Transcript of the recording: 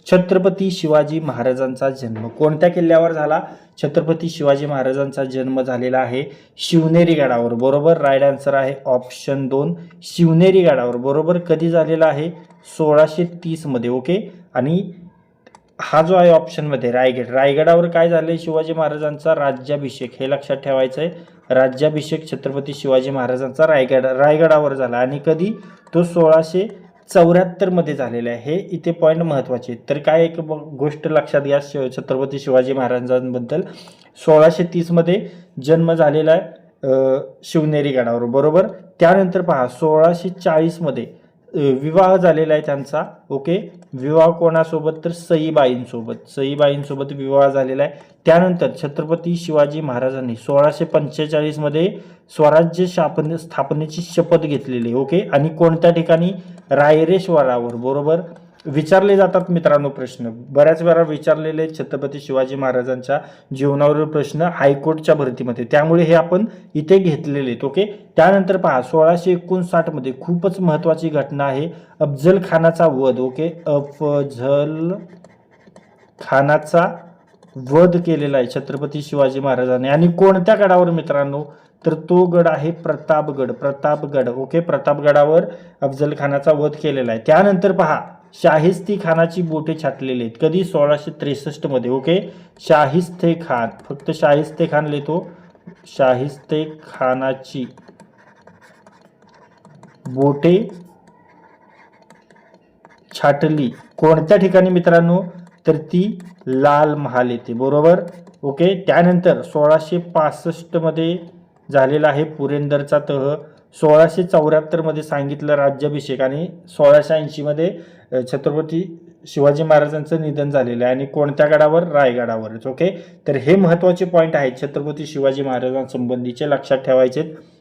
छत्रपती शिवाजी महाराजांचा जन्म कोणत्या किल्ल्यावर झाला? छत्रपती शिवाजी महाराजांचा जन्म झालेला आहे शिवनेरी गडावर, बरोबर. राईट आन्सर आहे ऑप्शन 2 शिवनेरी गडावर, बरोबर. कधी झालेला आहे? 1630 मध्ये. ओके. आणि हा जो आहे ऑप्शन मध्ये रायगडावर काय झाले? शिवाजी महाराजांचा राज्याभिषेक, हे लक्षात ठेवायचं आहे. राज्याभिषेक छत्रपती शिवाजी महाराजांचा रायगडावर झाला आणि कधी? तो 1674 मध्ये झालेला आहे. हे इथे पॉईंट महत्वाचे. तर काय एक गोष्ट लक्षात घ्या छत्रपती शिवाजी महाराजांबद्दल, 1630 मध्ये जन्म झालेला आहे शिवनेरी गडावर, बरोबर. त्यानंतर पहा 1640 मध्ये विवाह झालेला आहे त्यांचा. ओके. विवाह कोणासोबत? तर सईबाईंसोबत विवाह झालेला आहे. त्यानंतर छत्रपती शिवाजी महाराजांनी 1645 मध्ये स्वराज्य स्थापनेची शपथ घेतलेली. ओके. आणि कोणत्या ठिकाणी? रायरेश्वरावर, बरोबर. विचारले जातात मित्रांनो प्रश्न, बऱ्याच वेळा विचारलेले छत्रपती शिवाजी महाराजांच्या जीवनावरील प्रश्न हायकोर्टच्या भरतीमध्ये, त्यामुळे हे आपण इथे घेतलेले आहेत. ओके. त्यानंतर पहा 1659 मध्ये खूपच महत्वाची घटना आहे, अफजल खानाचा वध. ओके. अफजल खानाचा वध केलेला आहे छत्रपती शिवाजी महाराजांनी. आणि कोणत्या गडावर मित्रांनो? तर तो गड आहे प्रतापगड. ओके. प्रतापगडावर अफजल खानाचा वध केलेला आहे. त्यानंतर पहा शाहिस्ते खानाची बोटे छाटलेली आहेत. कधी? 1663 मध्ये. ओके. शाहिस्ते खान, फक्त शाहिस्ते खान लिहितो. शाहिस्ते खानाची बोटे छाटली कोणत्या ठिकाणी मित्रांनो? तर ती लाल महाल येते, बरोबर. ओके. त्यानंतर 1665 मध्ये झालेला आहे पुरंदरचा तह. 1674 मध्ये सांगितलं राज्याभिषेक आणि 1680 मध्ये छत्रपती शिवाजी महाराजांचं निधन झालेलं आहे. आणि कोणत्या गडावर? रायगडावरच. ओके. तर हे महत्वाचे पॉईंट आहेत छत्रपती शिवाजी महाराजांसंबंधीचे, लक्षात ठेवायचे.